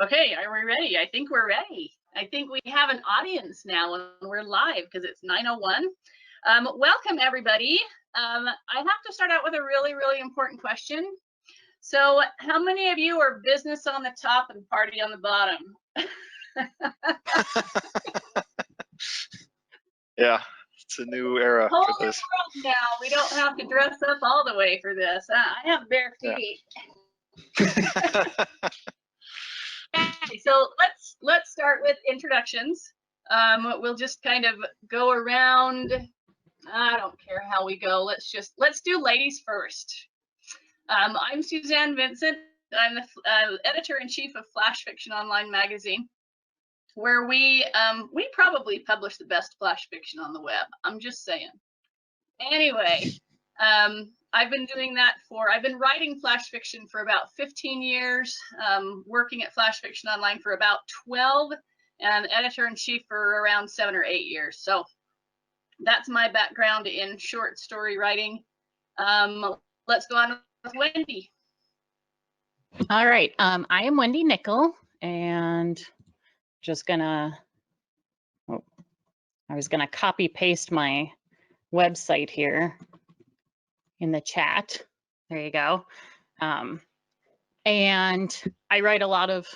Okay, are we ready? I think we're ready. I think we have an audience now and we're live because it's 9:01. Welcome everybody. I have to start out with a really important question. So how many of you are business on the top and party on the bottom? Yeah, it's a new era Whole for this. new world now. We don't have to dress up all the way for this. I have bare feet. Yeah. Okay, so let's start with introductions. We'll just kind of go around. I don't care how we go. Let's do ladies first. I'm Suzanne Vincent. I'm the editor-in-chief of Flash Fiction Online magazine, where we probably publish the best flash fiction on the web. I'm just saying. Anyway, I've been writing flash fiction for about 15 years, working at Flash Fiction Online for about 12, and editor-in-chief for around 7 or 8 years. So that's my background in short story writing. Let's go on with Wendy. All right, I am Wendy Nichol, and just gonna, I was gonna copy paste my website here in the chat. There you go. And I write a lot of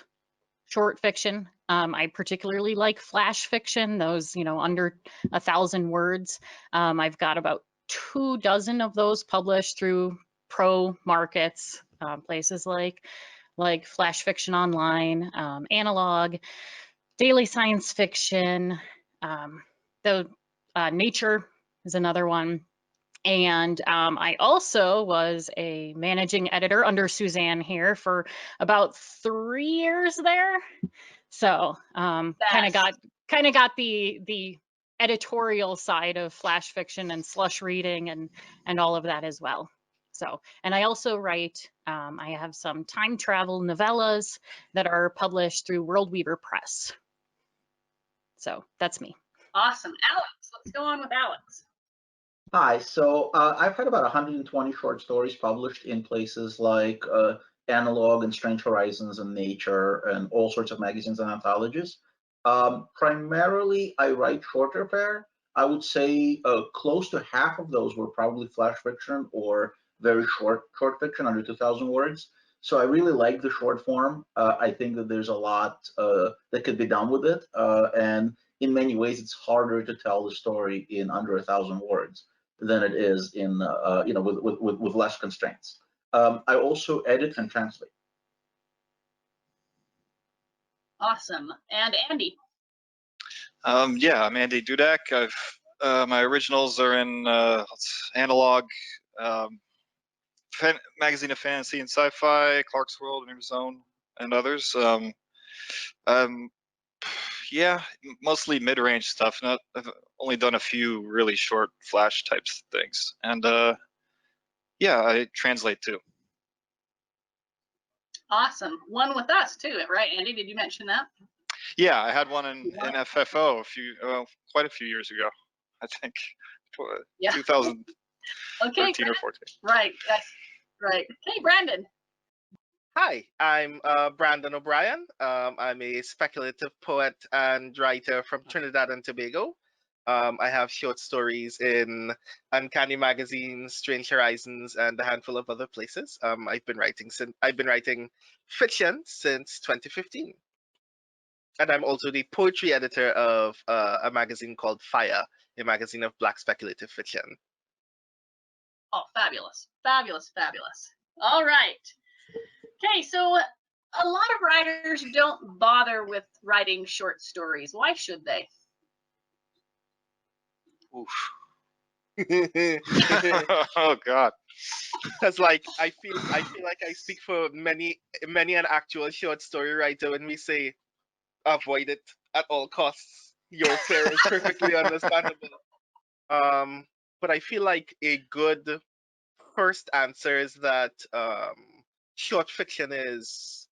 short fiction. I particularly like flash fiction, those, under 1,000 words. I've got about 24 of those published through pro markets, places like Flash Fiction Online, Analog, Daily Science Fiction, Nature is another one. And I also was a managing editor under Suzanne here for about 3 years there. So kind of got the editorial side of flash fiction and slush reading and all of that as well. So, and I also write, I have some time travel novellas that are published through Worldweaver Press. So that's me. Awesome. Alex, let's go on with Alex. Hi, so I've had about 120 short stories published in places like Analog and Strange Horizons and Nature and all sorts of magazines and anthologies. Primarily, I write shorter fare. I would say close to half of those were probably flash fiction or very short fiction under 2,000 words. So I really like the short form. I think that there's a lot that could be done with it. And in many ways, it's harder to tell the story in under 1,000 words than it is in with less constraints. I also edit and translate. Awesome. And Andy. Yeah, I'm Andy Dudak. My originals are in Analog, magazine of fantasy and sci-fi, Clark's World, Inner Zone, and others. Yeah, mostly mid-range stuff. I've only done a few really short flash types things, and yeah, I translate too. Awesome. One with us too, right, Andy? Did you mention that? Yeah, I had one in FFO quite a few years ago. I think 2013 okay, or 14. Right. Yes. Right. Hey, Brandon. Hi, I'm Brandon O'Brien. I'm a speculative poet and writer from Trinidad and Tobago. I have short stories in Uncanny Magazines, Strange Horizons, and a handful of other places. I've been writing fiction since 2015, and I'm also the poetry editor of a magazine called Fire, a magazine of Black speculative fiction. Oh, fabulous, fabulous, fabulous. All right. Okay, so a lot of writers don't bother with writing short stories. Why should they? Oof. Oh God. Because like I feel like I speak for many an actual short story writer when we say avoid it at all costs. Your fear is perfectly understandable. But I feel like a good first answer is that short fiction is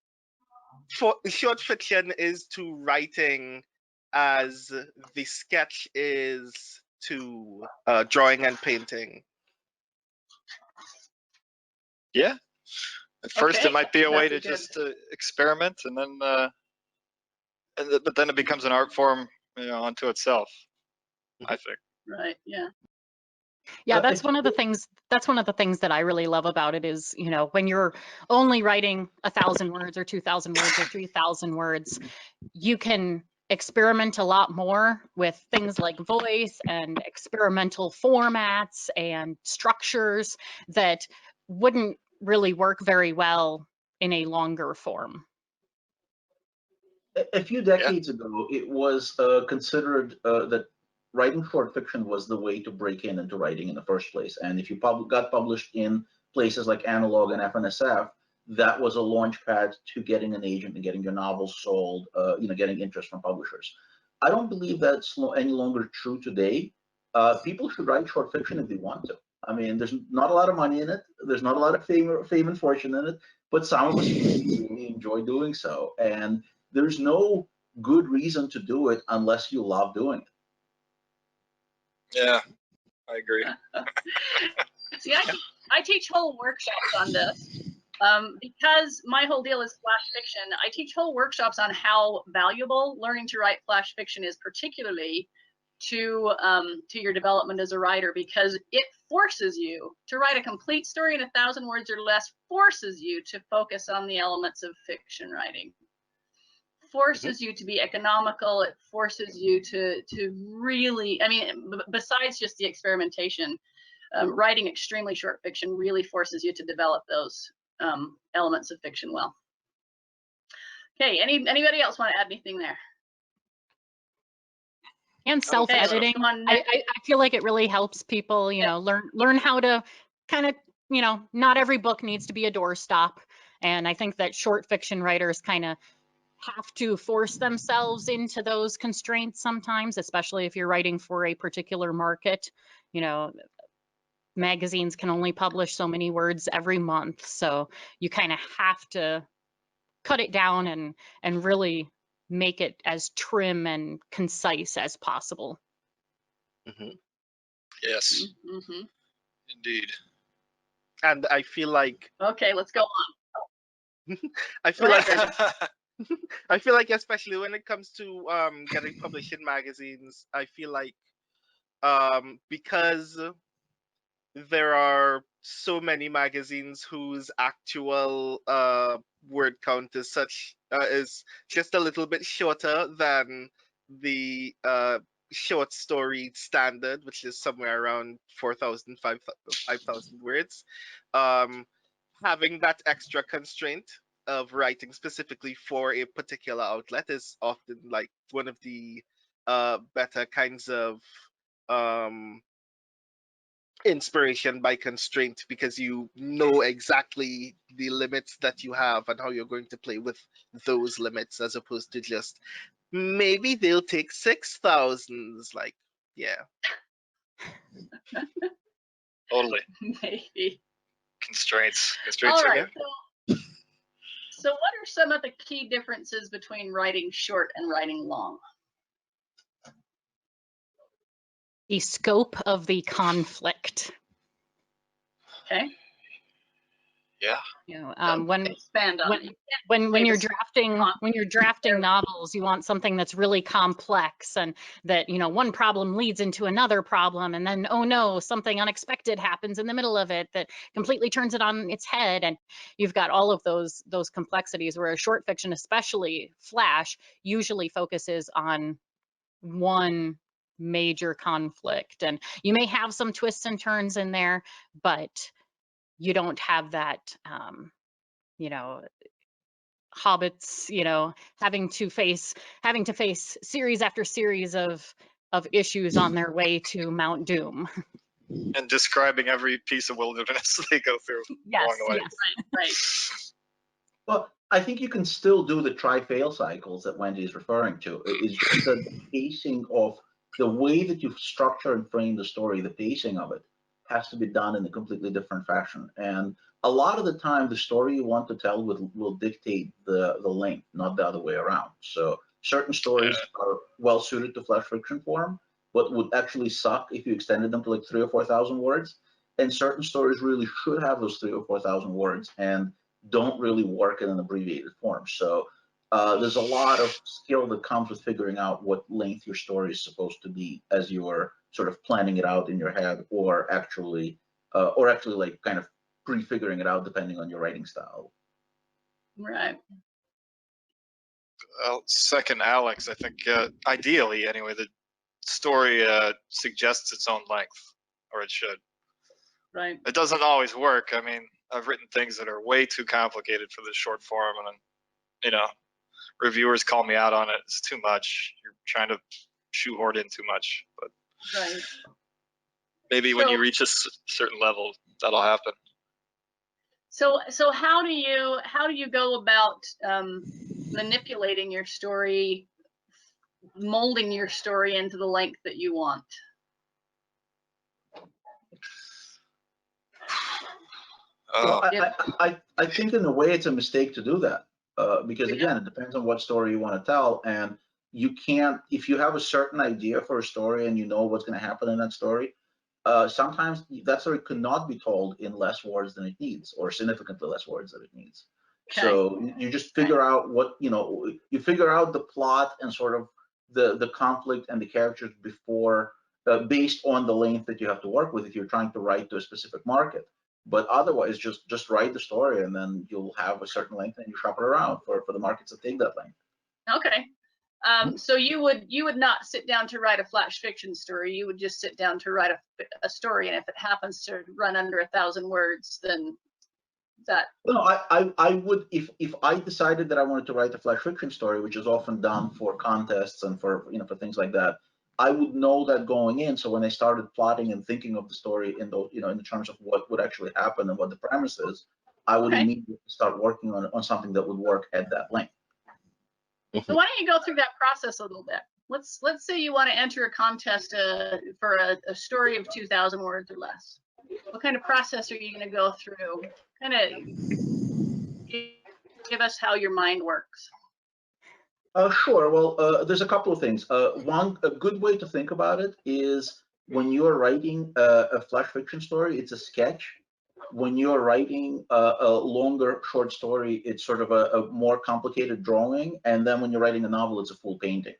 to writing as the sketch is to drawing and painting. Yeah. At first, Okay, it might be a way to good. just experiment, and then but then it becomes an art form, unto itself, I think. Right. Yeah. Yeah, that's one of the things. That's one of the things that I really love about it is, when you're only writing 1,000 words or 2,000 words or 3,000 words, you can experiment a lot more with things like voice and experimental formats and structures that wouldn't really work very well in a longer form. A few decades ago, it was considered that writing short fiction was the way to break into writing in the first place. And if you got published in places like Analog and FNSF, that was a launch pad to getting an agent and getting your novels sold, getting interest from publishers. I don't believe that's any longer true today. People should write short fiction if they want to. I mean, there's not a lot of money in it. There's not a lot of fame and fortune in it, but some of us really enjoy doing so. And there's no good reason to do it unless you love doing it. Yeah, I agree. See, I teach whole workshops on this because my whole deal is flash fiction. I teach whole workshops on how valuable learning to write flash fiction is, particularly to your development as a writer, because it forces you to write a complete story in 1,000 words or less, forces you to focus on the elements of fiction writing. Forces you to be economical. It forces you to really, I mean, besides just the experimentation, writing extremely short fiction really forces you to develop those elements of fiction well. Okay, anybody else want to add anything there? And self-editing. I feel like it really helps people, learn how to kind of, not every book needs to be a doorstop. And I think that short fiction writers kind of have to force themselves into those constraints sometimes, especially if you're writing for a particular market. Magazines can only publish so many words every month, so you kind of have to cut it down and really make it as trim and concise as possible. Yes, indeed. And I feel like, okay, let's go on. I feel like especially when it comes to getting published in magazines, I feel like because there are so many magazines whose actual word count is just a little bit shorter than the short story standard, which is somewhere around 4,000, 5,000 words. Having that extra constraint of writing specifically for a particular outlet is often like one of the better kinds of inspiration by constraint, because you know exactly the limits that you have and how you're going to play with those limits, as opposed to just maybe they'll take 6,000. Like, yeah. Totally. Maybe. Constraints All are right. good. So what are some of the key differences between writing short and writing long? The scope of the conflict. Okay. Yeah. When expand on it. when you're drafting novels, you want something that's really complex, and that one problem leads into another problem, and then oh no, something unexpected happens in the middle of it that completely turns it on its head, and you've got all of those complexities. Where a short fiction, especially flash, usually focuses on one major conflict, and you may have some twists and turns in there, but you don't have that hobbits having to face series after series of issues on their way to Mount Doom. And describing every piece of wilderness they go through along the way. Yes. Right. Well, I think you can still do the try-fail cycles that Wendy is referring to. It's just the pacing of the way that you structure and frame the story, the pacing of it has to be done in a completely different fashion. And a lot of the time, the story you want to tell will dictate the length, not the other way around. So certain stories are well suited to flash fiction form, but would actually suck if you extended them to like 3,000 or 4,000 words. And certain stories really should have those 3,000 or 4,000 words and don't really work in an abbreviated form. So There's a lot of skill that comes with figuring out what length your story is supposed to be as you're sort of planning it out in your head, or actually like kind of prefiguring it out depending on your writing style. Right. I'll second Alex. I think ideally, anyway, the story suggests its own length, or it should. Right. It doesn't always work. I mean, I've written things that are way too complicated for the short form, and then, you know, reviewers call me out on it. It's too much. You're trying to shoehorn in too much. But Right. maybe when you reach a certain level, that'll happen. So how do you go about manipulating your story, molding your story into the length that you want? Well, I think in a way it's a mistake to do that, because again, it depends on what story you want to tell, and you can't, if you have a certain idea for a story and you know what's going to happen in that story, sometimes that story could not be told in less words than it needs, or significantly less words than it needs. Okay. So you just figure out what, you figure out the plot and sort of the conflict and the characters before, based on the length that you have to work with if you're trying to write to a specific market. But otherwise, just write the story, and then you'll have a certain length, and you shop it around for the markets that take that length. Okay. So you would not sit down to write a flash fiction story. You would just sit down to write a story, and if it happens to run under 1,000 words, then that. No, I would, if I decided that I wanted to write a flash fiction story, which is often done for contests and for for things like that, I would know that going in. So when I started plotting and thinking of the story in those, in terms of what would actually happen and what the premise is, I would immediately start working on something that would work at that length. So why don't you go through that process a little bit? Let's say you want to enter a contest for a story of 2,000 words or less. What kind of process are you going to go through? Kind of give us how your mind works. Sure. Well, there's a couple of things. One, a good way to think about it is when you're writing a flash fiction story, it's a sketch. When you're writing a longer short story, it's sort of a more complicated drawing. And then when you're writing a novel, it's a full painting.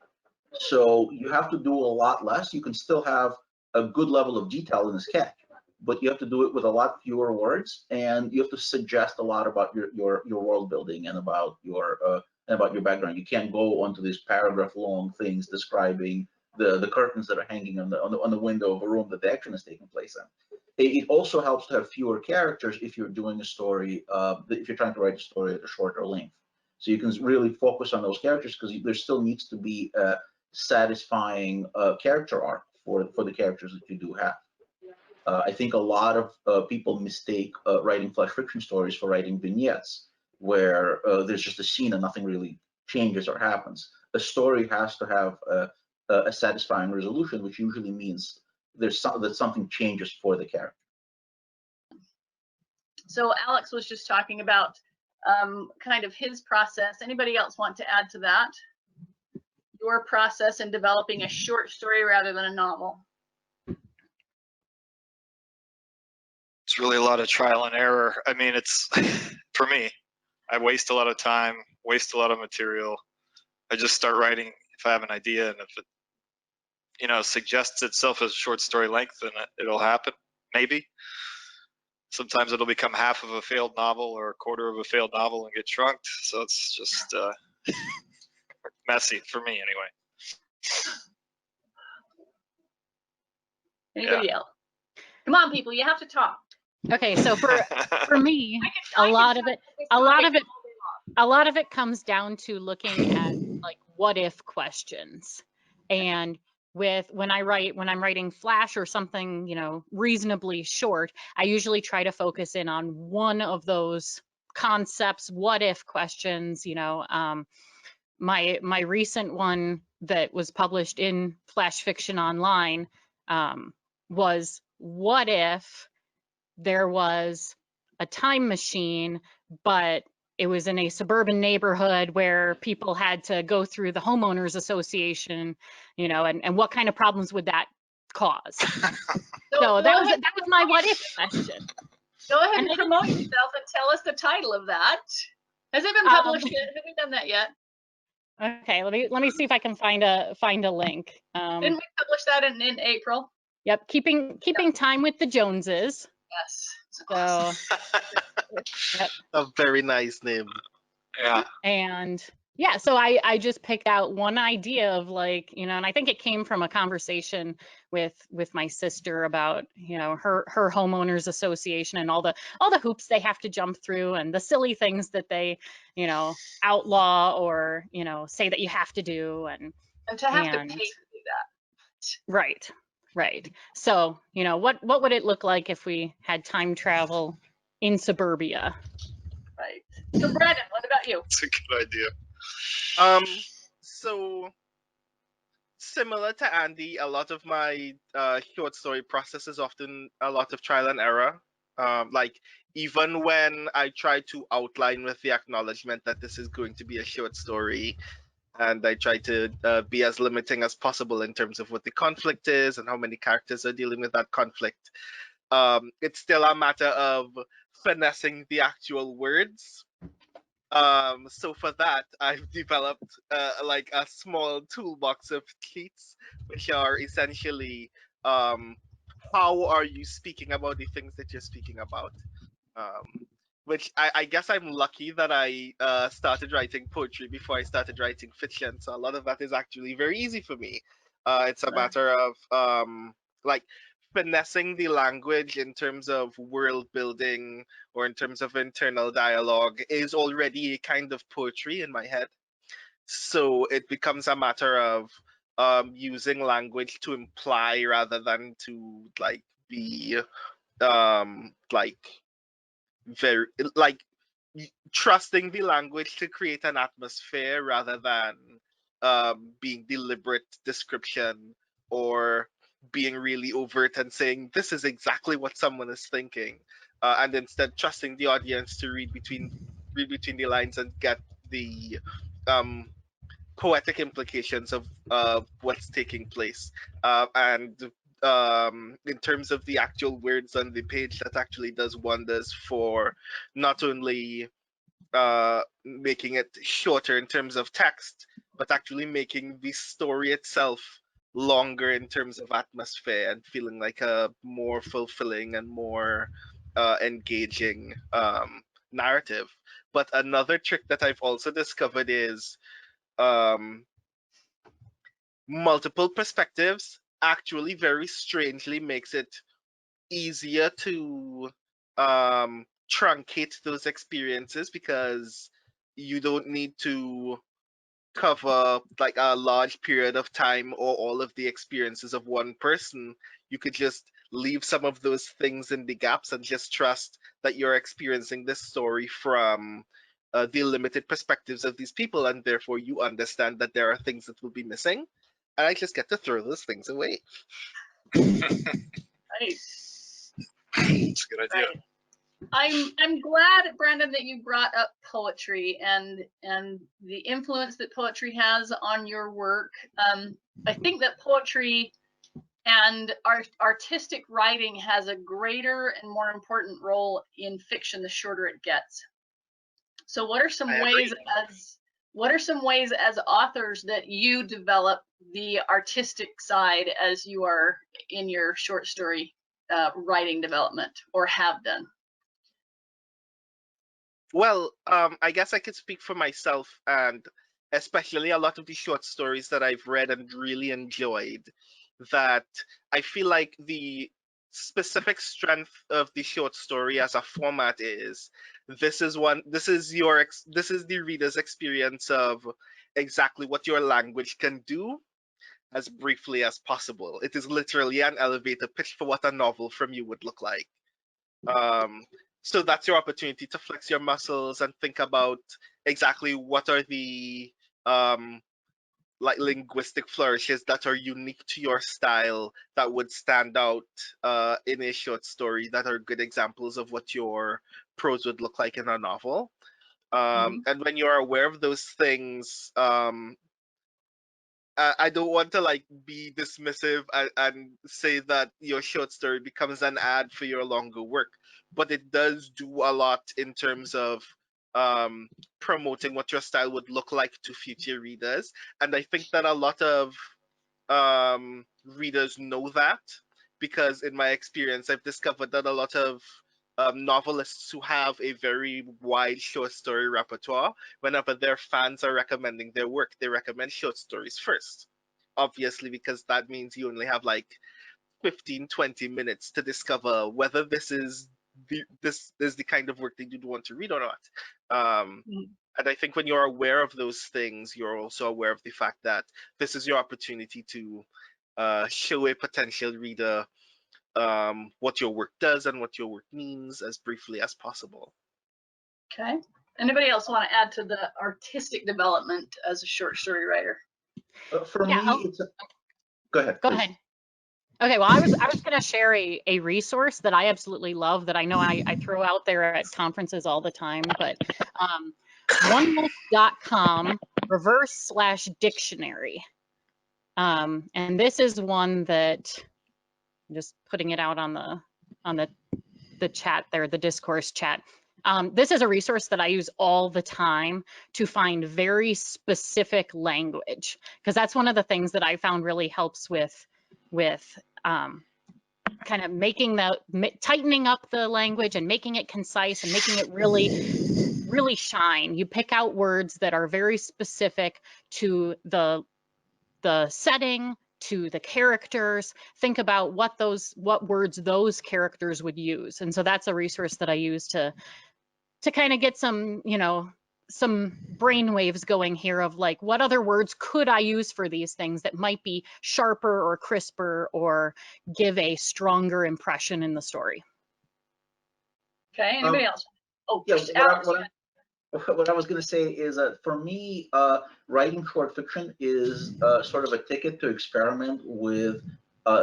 So you have to do a lot less. You can still have a good level of detail in a sketch, but you have to do it with a lot fewer words, and you have to suggest a lot about your world building and about your background. You can't go onto these paragraph long things describing the curtains that are hanging on the window of a room that the action is taking place in. It also helps to have fewer characters if you're doing a story, if you're trying to write a story at a shorter length. So you can really focus on those characters, because there still needs to be a satisfying character arc for the characters that you do have. I think a lot of people mistake writing flash fiction stories for writing vignettes, where there's just a scene and nothing really changes or happens. A story has to have a satisfying resolution, which usually means that something changes for the character. So Alex was just talking about kind of his process. Anybody else want to add to that? Your process in developing a short story rather than a novel? It's really a lot of trial and error. I mean, it's for me, I waste a lot of time, waste a lot of material. I just start writing if I have an idea, and if it, suggests itself as short story length, then it'll happen. Maybe. Sometimes it'll become half of a failed novel or a quarter of a failed novel and get trunked. So it's just messy for me, anyway. Anybody else? Come on, people, you have to talk. Okay, so for me, a lot of it comes down to looking at like what if questions. And when I'm writing flash or something, reasonably short, I usually try to focus in on one of those concepts, what if questions. My recent one that was published in Flash Fiction Online was, what if there was a time machine, but it was in a suburban neighborhood where people had to go through the homeowners association, and what kind of problems would that cause? So that was my what if question. Go ahead and promote yourself and tell us the title of that. Has it been published yet? Have we done that yet? Okay, let me see if I can find a link. Didn't we publish that in April? Yep, keeping time with the Joneses. Yes. It's So, awesome. yep. A very nice name. Yeah. And yeah, so I just picked out one idea of like, you know, and I think it came from a conversation with my sister about, you know, her homeowners association and all the hoops they have to jump through and the silly things that they, you know, outlaw or, you know, say that you have to do And to have to pay and to do that. right. So, you know, what would it look like if we had time travel in suburbia? Right. So Brandon, what about you? It's a good idea. So similar to Andy, a lot of my short story process is often a lot of trial and error. Like even when I try to outline with the acknowledgement that this is going to be a short story, and I try to be as limiting as possible in terms of what the conflict is and how many characters are dealing with that conflict. It's still a matter of finessing the actual words. So for that, I've developed like a small toolbox of cheats, which are essentially how are you speaking about the things that you're speaking about. Which I guess I'm lucky that I started writing poetry before I started writing fiction, so a lot of that is actually very easy for me. It's a matter of like finessing the language in terms of world building or in terms of internal dialogue is already a kind of poetry in my head. So it becomes a matter of using language to imply rather than to like be like very like trusting the language to create an atmosphere rather than being deliberate description or being really overt and saying this is exactly what someone is thinking, and instead trusting the audience to read between the lines and get the um, poetic implications of what's taking place. And in terms of the actual words on the page, that actually does wonders for not only making it shorter in terms of text, but actually making the story itself longer in terms of atmosphere and feeling like a more fulfilling and more engaging narrative. But another trick that I've also discovered is um, multiple perspectives actually very strangely makes it easier to truncate those experiences because you don't need to cover like a large period of time or all of the experiences of one person. You could just leave some of those things in the gaps and just trust that you're experiencing this story from the limited perspectives of these people, and therefore you understand that there are things that will be missing. And I just get to throw those things away. Right. It's a good idea. Right. I'm glad, Brandon, that you brought up poetry and the influence that poetry has on your work. I think that poetry and artistic writing has a greater and more important role in fiction the shorter it gets. So what are some ways as authors that you develop the artistic side as you are in your short story writing development or have done? Well, I guess I could speak for myself, and especially a lot of the short stories that I've read and really enjoyed, that I feel like the specific strength of the short story as a format is this is the reader's experience of exactly what your language can do as briefly as possible. It is literally an elevator pitch for what a novel from you would look like. Um, so that's your opportunity to flex your muscles and think about exactly what are the um, like linguistic flourishes that are unique to your style that would stand out in a short story that are good examples of what your prose would look like in a novel. And when you're aware of those things, I don't want to like be dismissive and say that your short story becomes an ad for your longer work, but it does do a lot in terms of promoting what your style would look like to future readers. And I think that a lot of readers know that, because in my experience, I've discovered that a lot of novelists who have a very wide short story repertoire, whenever their fans are recommending their work, they recommend short stories first. Obviously, because that means you only have like 15-20 minutes to discover whether this is the kind of work that you'd want to read or not. And I think when you're aware of those things, you're also aware of the fact that this is your opportunity to show a potential reader what your work does and what your work means as briefly as possible. Okay. Anybody else want to add to the artistic development as a short story writer? For me, it's go ahead. Go please. ahead. Okay, well, I was going to share a resource that I absolutely love that I know I throw out there at conferences all the time, but onebook.com/dictionary. And this is one that, I'm just putting it out on the chat there, the discourse chat. This is a resource that I use all the time to find very specific language, because that's one of the things that I found really helps with kind of tightening up the language and making it concise and making it really shine. You pick out words that are very specific to the setting, to the characters. Think about what words those characters would use. And so that's a resource that I use to kind of get some, some brain waves going here of like, what other words could I use for these things that might be sharper or crisper or give a stronger impression in the story? Okay, anybody else? Oh, Yeah, Alex, what I was going to say is that for me, writing short fiction is sort of a ticket to experiment with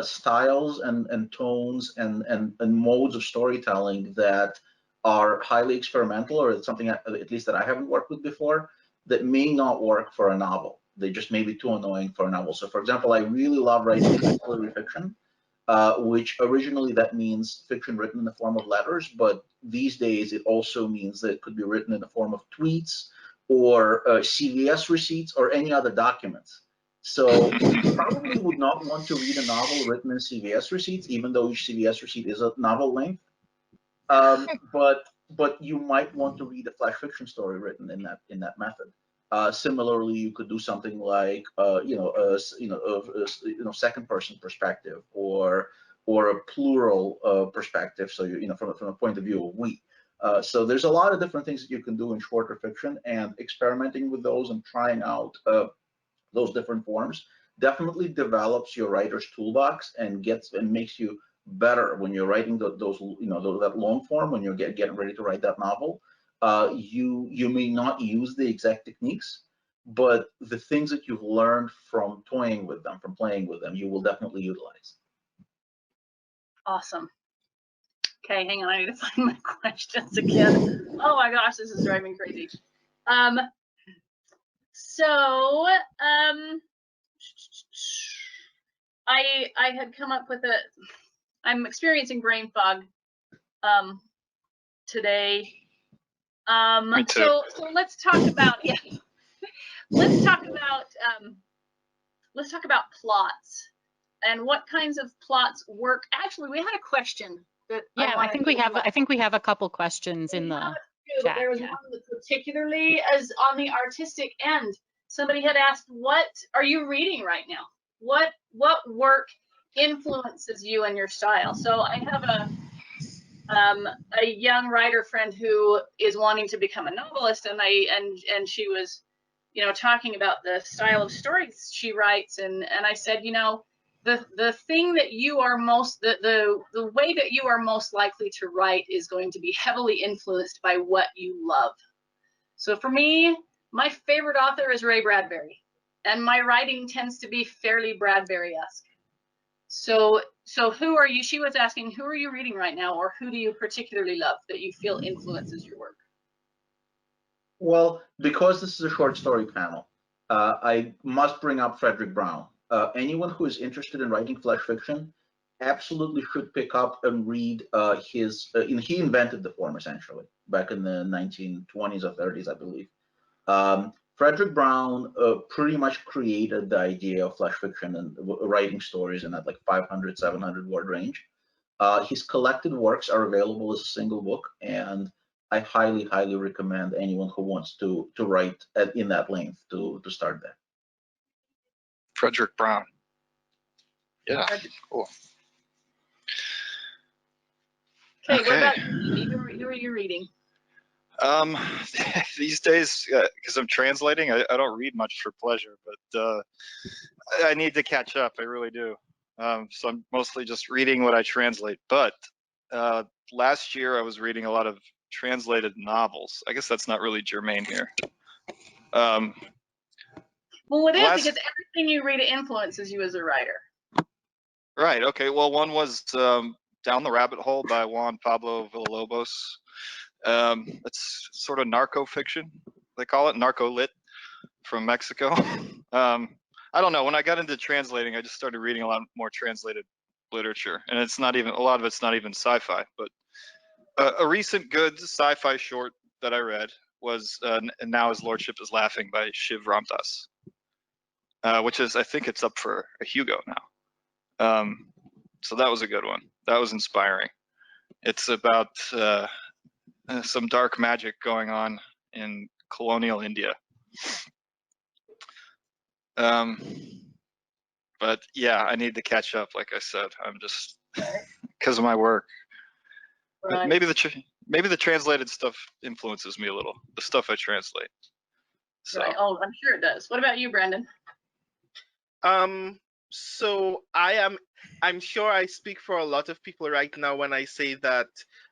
styles and tones and modes of storytelling that are highly experimental, or it's something at least that I haven't worked with before, that may not work for a novel. They just may be too annoying for a novel. So for example, I really love writing epistolary fiction, which originally that means fiction written in the form of letters, but these days it also means that it could be written in the form of tweets or CVS receipts or any other documents. So you probably would not want to read a novel written in CVS receipts, even though each CVS receipt is a novel length. But you might want to read a flash fiction story written in that method. Similarly, you could do something like second person perspective or a plural perspective. So from a point of view of we. So there's a lot of different things that you can do in shorter fiction, and experimenting with those and trying out those different forms definitely develops your writer's toolbox and makes you better when you're writing that long form, when you're getting ready to write that novel. You may not use the exact techniques, but the things that you've learned from toying with them, from playing with them, you will definitely utilize. awesome. Okay, hang on, I need to find my questions again. Oh my gosh, this is driving me crazy. I had come up with I'm experiencing brain fog today. Me too. So let's talk about let's talk about plots and what kinds of plots work. Actually, we had a question that I think we have a couple questions in the chat. There was one that particularly as on the artistic end. Somebody had asked, what are you reading right now? What work influences you and your style? So I have a young writer friend who is wanting to become a novelist, and she was, talking about the style of stories she writes, and I said, the thing that you are most the way that you are most likely to write is going to be heavily influenced by what you love. So for me, my favorite author is Ray Bradbury, and my writing tends to be fairly Bradbury-esque. So who are you? She was asking, who are you reading right now, or who do you particularly love that you feel influences your work? Well, because this is a short story panel, I must bring up Frederick Brown. Anyone who is interested in writing flash fiction, absolutely should pick up and read his. He invented the form essentially back in the 1920s or 30s, I believe. Frederick Brown pretty much created the idea of flash fiction and writing stories in that like 500, 700 word range. His collected works are available as a single book, and I highly, highly recommend anyone who wants to write in that length to start that. Frederick Brown. Yeah, cool. Okay, what about you? Who are you reading? These days, because I'm translating, I don't read much for pleasure, but I need to catch up. I really do. So I'm mostly just reading what I translate. But last year, I was reading a lot of translated novels. I guess that's not really germane here. Well, it is because everything you read influences you as a writer. Right. Okay. Well, one was Down the Rabbit Hole by Juan Pablo Villalobos. It's sort of narco fiction, they call it, narco lit, from Mexico. I don't know. When I got into translating, I just started reading a lot more translated literature, and it's not even, a lot of it's not even sci-fi. But a recent good sci-fi short that I read was And Now His Lordship is Laughing by Shiv Ramdas, which is, I think it's up for a Hugo now. So that was a good one. That was inspiring. It's about some dark magic going on in colonial India. But yeah, I need to catch up. Like I said, I'm just because of my work. Right. Maybe the translated stuff influences me a little. The stuff I translate. So. Right. Oh, I'm sure it does. What about you, Brandon? So I'm sure I speak for a lot of people right now when I say that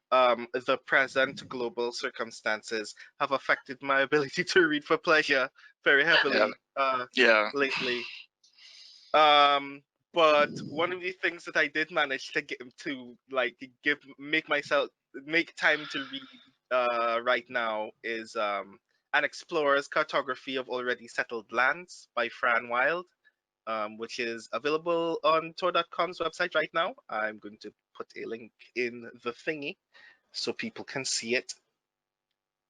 the present global circumstances have affected my ability to read for pleasure very heavily lately. But one of the things that I did manage to get to make time to read right now is An Explorer's Cartography of Already Settled Lands by Fran Wilde. Which is available on Tor.com's website right now. I'm going to put a link in the thingy so people can see it.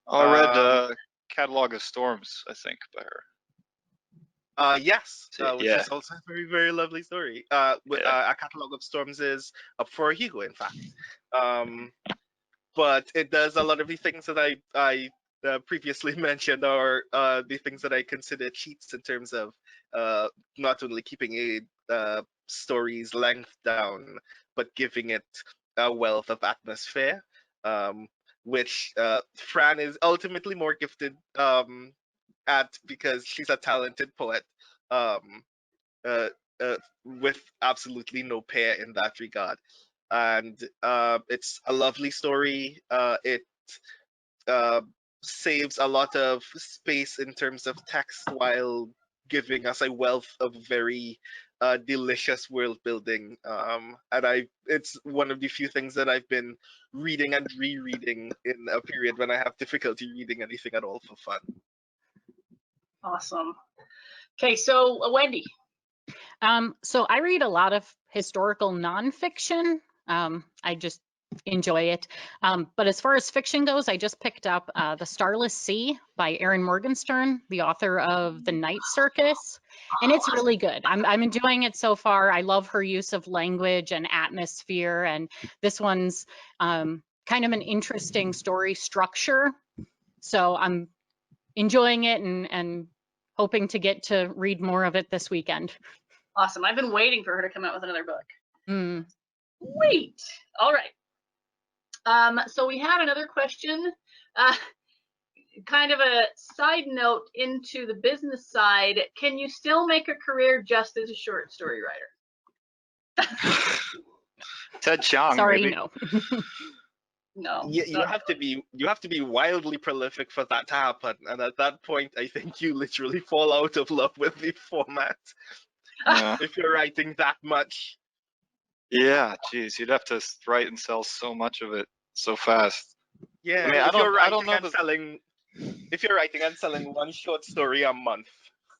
I read Catalog of Storms, I think, by her. Yes, which yeah. is also a very, very lovely story. A Catalog of Storms is up for a Hugo, in fact. But it does a lot of the things that I previously mentioned are the things that I consider cheats in terms of not only keeping a story's length down, but giving it a wealth of atmosphere, which Fran is ultimately more gifted at because she's a talented poet with absolutely no peer in that regard. And it's a lovely story. It saves a lot of space in terms of text while giving us a wealth of very delicious world building. And it's one of the few things that I've been reading and rereading in a period when I have difficulty reading anything at all for fun. Awesome. Okay, so Wendy. So I read a lot of historical nonfiction. I just enjoy it. But as far as fiction goes, I just picked up The Starless Sea by Erin Morgenstern, the author of The Night Circus. And it's really good. I'm enjoying it so far. I love her use of language and atmosphere. And this one's kind of an interesting story structure. So I'm enjoying it and hoping to get to read more of it this weekend. Awesome. I've been waiting for her to come out with another book. Wait. All right. So we had another question, kind of a side note into the business side. Can you still make a career just as a short story writer? Ted Chiang. Sorry, maybe. no. No. You have to be wildly prolific for that to happen, and at that point, I think you literally fall out of love with the format. If you're writing that much. Yeah, geez, you'd have to write and sell so much of it so fast. Yeah, I mean, if you're writing and selling one short story a month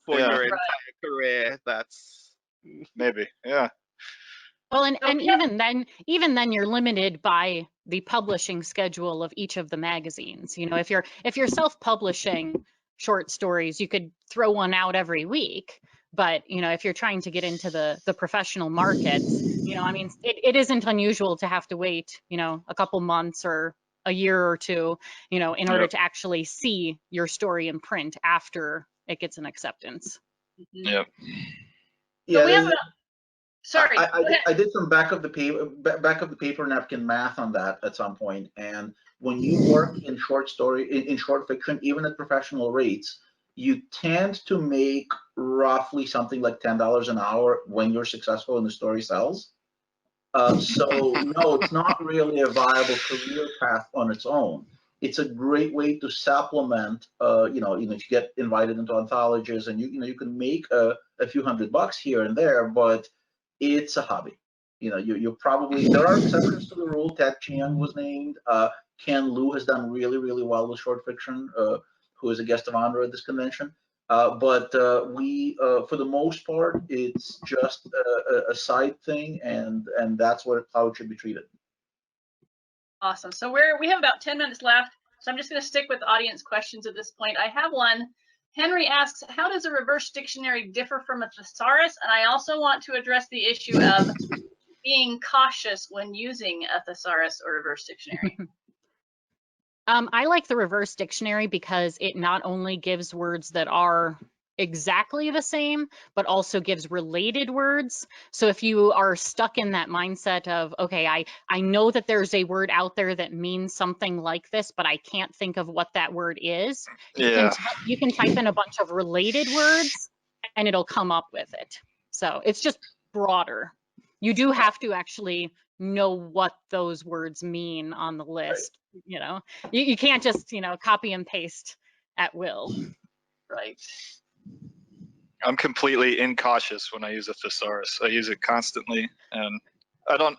for your entire career, that's maybe, yeah. Well, and yep. even then you're limited by the publishing schedule of each of the magazines. You know, if you're self-publishing short stories, you could throw one out every week. But, you know, if you're trying to get into the professional markets, you know, I mean, it isn't unusual to have to wait, you know, a couple months or a year or two, you know, in order to actually see your story in print after it gets an acceptance. Yep. So we Yeah, have sorry. Go ahead. I did some back of the paper napkin math on that at some point, and when you work in short fiction, even at professional rates, you tend to make roughly something like $10 an hour when you're successful and the story sells. So no, it's not really a viable career path on its own. It's a great way to supplement, you know, if you get invited into anthologies, and you can make a few $100 here and there, but it's a hobby. You know, you probably, there are exceptions to the rule. Ted Chiang was named. Ken Liu has done really, really well with short fiction, who is a guest of honor at this convention. But for the most part, it's just a side thing, and that's how it should be treated. Awesome. So we have about 10 minutes left. So I'm just going to stick with audience questions at this point. I have one. Henry asks, how does a reverse dictionary differ from a thesaurus? And I also want to address the issue of being cautious when using a thesaurus or reverse dictionary. I like the reverse dictionary because it not only gives words that are exactly the same, but also gives related words. So if you are stuck in that mindset of, okay, I know that there's a word out there that means something like this, but I can't think of what that word is, you can type in a bunch of related words and it'll come up with it. So it's just broader. You do have to actually know what those words mean on the list. Right. You know, you can't just, you know, copy and paste at will. Right. I'm completely incautious when I use a thesaurus. I use it constantly, and I don't.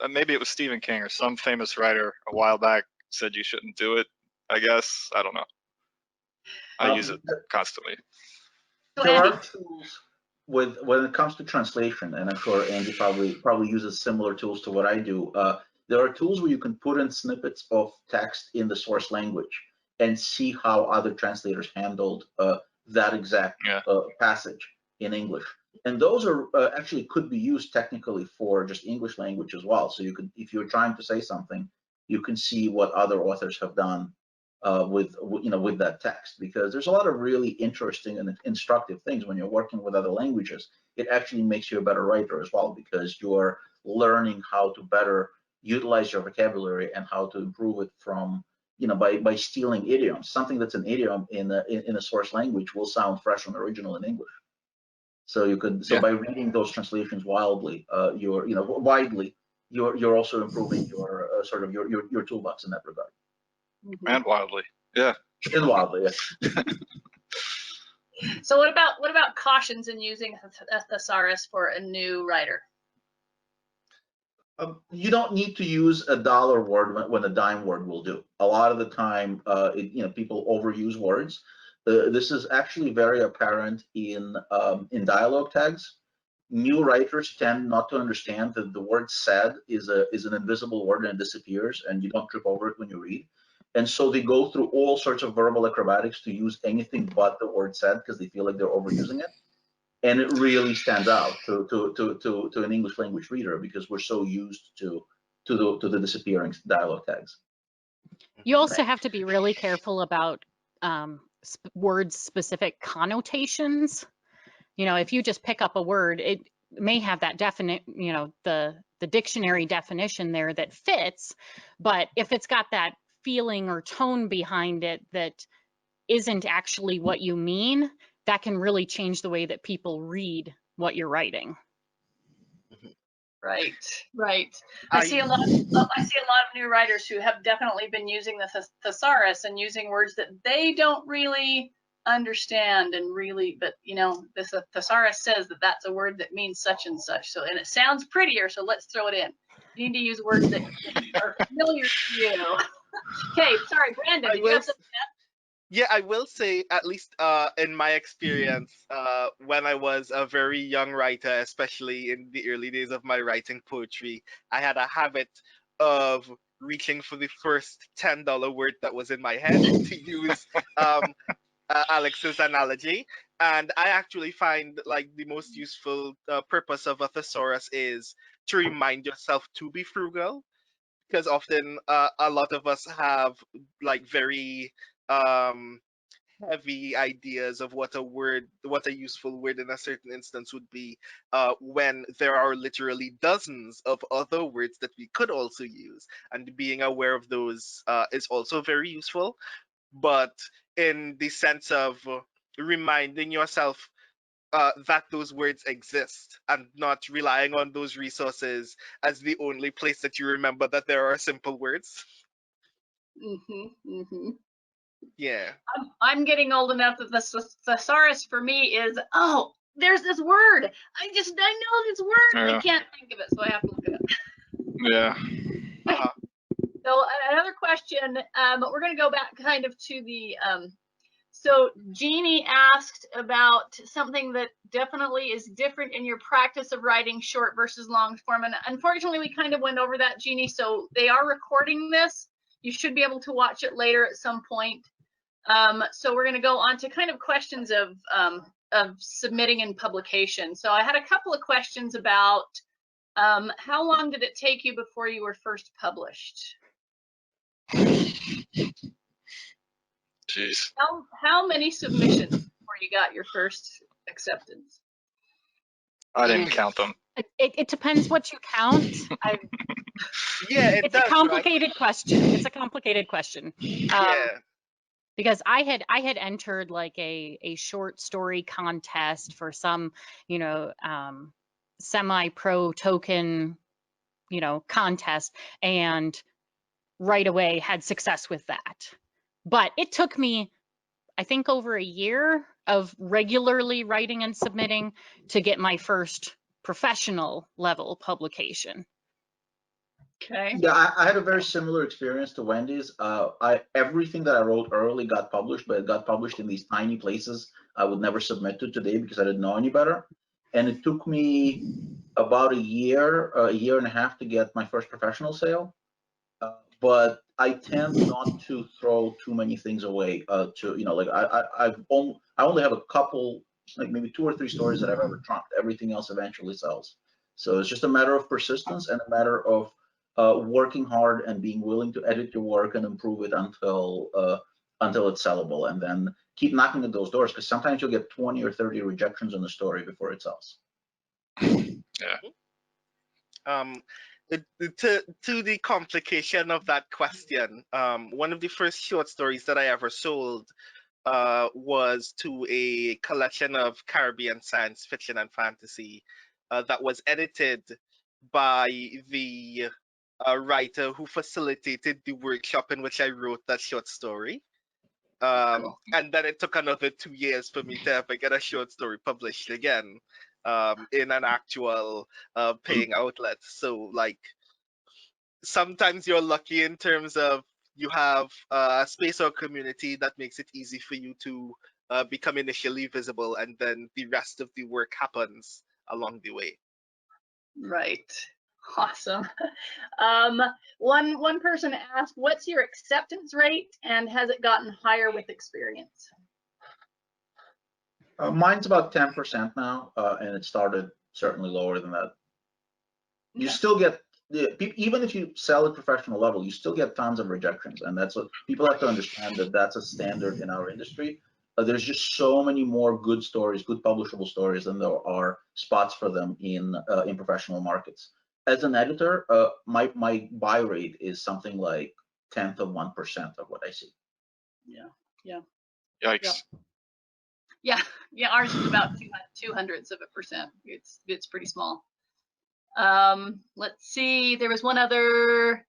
Maybe it was Stephen King or some famous writer a while back said you shouldn't do it. I guess I don't know. I use it constantly. There are tools when it comes to translation, and I'm sure Andy probably uses similar tools to what I do. There are tools where you can put in snippets of text in the source language and see how other translators handled that exact passage in English. And those are actually could be used technically for just English language as well. So you could, if you're trying to say something, you can see what other authors have done with that text, because there's a lot of really interesting and instructive things when you're working with other languages. It actually makes you a better writer as well, because you're learning how to better utilize your vocabulary and how to improve it from, by stealing idioms. Something that's an idiom in a source language will sound fresh and original in English. So you could, by reading those translations widely, you're also improving your sort of your toolbox in that regard. And wildly, yeah. And wildly, yeah. So what about cautions in using a thesaurus for a new writer? You don't need to use a dollar word when a dime word will do. A lot of the time, people overuse words. This is actually very apparent in dialogue tags. New writers tend not to understand that the word "said" is an invisible word and it disappears, and you don't trip over it when you read. And so they go through all sorts of verbal acrobatics to use anything but the word "said" because they feel like they're overusing it. And it really stands out to an English language reader because we're so used to the disappearing dialogue tags. You also have to be really careful about word specific connotations. If you just pick up a word, it may have that definite, the dictionary definition there that fits, but if it's got that feeling or tone behind it that isn't actually what you mean, that can really change the way that people read what you're writing. Right. I see a lot of new writers who have definitely been using the thesaurus and using words that they don't really understand but the thesaurus says that that's a word that means such and such. So, and it sounds prettier, so let's throw it in. You need to use words that are familiar to you. Okay, sorry, Brandon, did you have something to add? Yeah, I will say, at least in my experience, when I was a very young writer, especially in the early days of my writing poetry, I had a habit of reaching for the first $10 word that was in my head, to use um, Alex's analogy. And I actually find like the most useful purpose of a thesaurus is to remind yourself to be frugal, because often a lot of us have like very um, heavy ideas of what a useful word in a certain instance would be, when there are literally dozens of other words that we could also use. And being aware of those is also very useful. But in the sense of reminding yourself that those words exist, and not relying on those resources as the only place that you remember that there are simple words. Yeah. I'm getting old enough that the thesaurus for me is, oh, there's this word. I know this word, and I Yeah. can't think of it, so I have to look it up. Yeah. So another question, we're going to go back kind of to the, so Jeannie asked about something that definitely is different in your practice of writing short versus long form. And unfortunately, we kind of went over that, Jeannie. So they are recording this. You should be able to watch it later at some point. So we're going to go on to kind of questions of submitting and publication. So I had a couple of questions about how long did it take you before you were first published? Jeez. How many submissions before you got your first acceptance? I didn't count them. It depends what you count. Yeah, it It's does, a complicated question. It's a complicated question. Yeah. Because I had entered like a short story contest for some, semi-pro token, contest, and right away had success with that. But it took me, I think, over a year of regularly writing and submitting to get my first professional level publication. Okay. Yeah, I had a very similar experience to Wendy's. Everything that I wrote early got published, but it got published in these tiny places I would never submit to today because I didn't know any better. And it took me about a year and a half to get my first professional sale. But I tend not to throw too many things away. I only have a couple, like maybe 2 or 3 stories that I've ever trunked. Everything else eventually sells. So it's just a matter of persistence and a matter of working hard and being willing to edit your work and improve it until it's sellable, and then keep knocking at those doors, because sometimes you'll get 20 or 30 rejections on the story before it sells. Yeah. To the complication of that question, one of the first short stories that I ever sold was to a collection of Caribbean science fiction and fantasy that was edited by the writer who facilitated the workshop in which I wrote that short story. Cool. And then it took another 2 years for me to ever get a short story published again in an actual paying outlet. So, like, sometimes you're lucky in terms of you have a space or community that makes it easy for you to become initially visible, and then the rest of the work happens along the way. Right. Awesome. One person asked, what's your acceptance rate, and has it gotten higher with experience? Mine's about 10% now, and it started certainly lower than that. You still get, even if you sell at professional level, you still get tons of rejections, and that's what people have to understand, that that's a standard in our industry. There's just so many more good stories, good publishable stories, than there are spots for them in professional markets. As an editor, my buy rate is something like 0.1% of what I see. Yeah. Yikes. Yeah. Ours is about 0.02%. It's pretty small. Let's see. There was one other.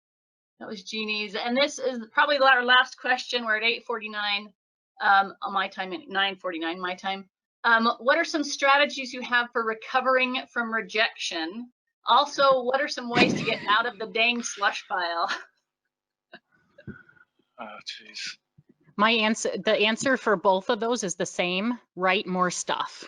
That was Jeannie's, and this is probably our last question. We're at 8:49 on my time, at 9:49 my time. What are some strategies you have for recovering from rejection? Also, what are some ways to get out of the dang slush pile? Oh, jeez. The answer for both of those is the same. Write more stuff.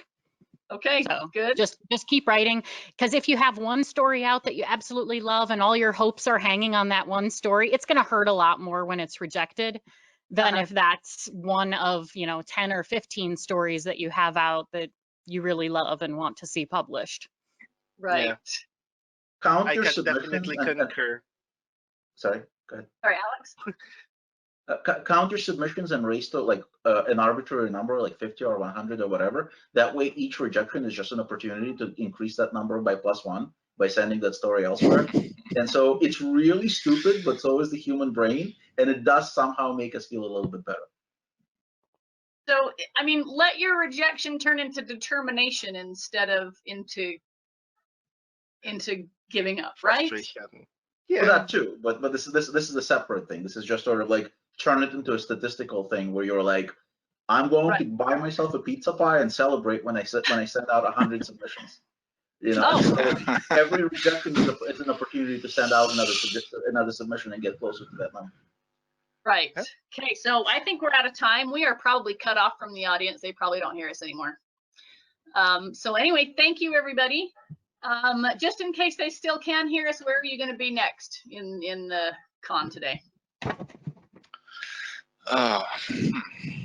Okay, So good. just keep writing, because if you have one story out that you absolutely love and all your hopes are hanging on that one story, it's going to hurt a lot more when it's rejected than if that's one of, 10 or 15 stories that you have out that you really love and want to see published. Right. Yeah. Count I your can submissions definitely and concur. sorry, go ahead. Sorry, Alex. Count your submissions and raise to like an arbitrary number, like 50 or 100 or whatever. That way, each rejection is just an opportunity to increase that number by +1 by sending that story elsewhere. And so it's really stupid, but so is the human brain, and it does somehow make us feel a little bit better. So, I mean, let your rejection turn into determination instead of into giving up, right? Frustration. Well, Yeah. that too, but this is a separate thing. This is just sort of like turn it into a statistical thing where you're like, I'm going to buy myself a pizza pie and celebrate when I send out 100 submissions. So every rejection is an opportunity to send out another submission and get closer to that number. Right. Yeah. Okay, so I think we're out of time. We are probably cut off from the audience. They probably don't hear us anymore. So anyway, thank you, everybody. Just in case they still can hear us, where are you going to be next in the con today?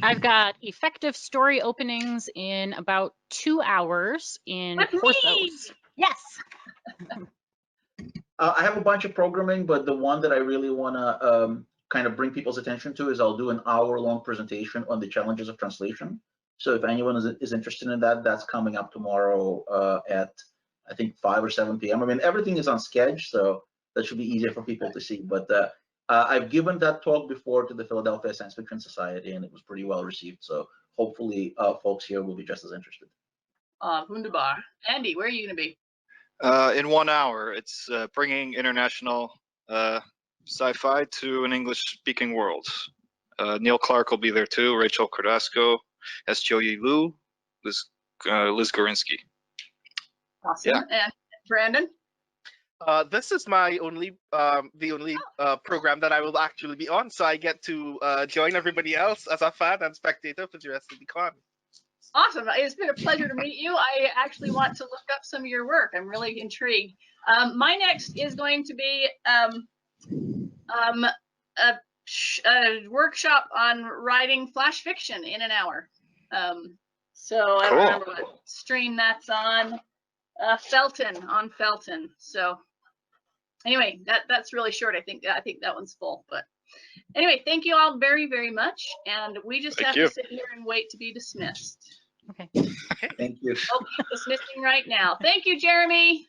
I've got effective story openings in about 2 hours in With me! Porthos. Yes. I have a bunch of programming, but the one that I really want to kind of bring people's attention to is I'll do an hour-long presentation on the challenges of translation. So if anyone is interested in that, that's coming up tomorrow at I think 5 or 7 p.m. I mean, everything is on Sketch, so that should be easier for people to see. But I've given that talk before to the Philadelphia Science Fiction Society, and it was pretty well received. So hopefully folks here will be just as interested. Wunderbar. Andy, where are you going to be? In 1 hour, it's bringing international sci-fi to an English-speaking world. Neil Clark will be there too, Rachel Cordasco, S. Joyi Liu, Liz Gorinsky. Awesome. Yeah. And Brandon? This is my the only program that I will actually be on, so I get to join everybody else as a fan and spectator for the rest of the con. Awesome. It's been a pleasure to meet you. I actually want to look up some of your work. I'm really intrigued. My next is going to be a workshop on writing flash fiction in an hour. So I don't remember what stream that's on. Felton. So anyway, that's really short. I think that one's full. But anyway, thank you all very, very much. And we just have to sit here and wait to be dismissed. Okay. Thank you. Oh, dismissing right now. Thank you, Jeremy.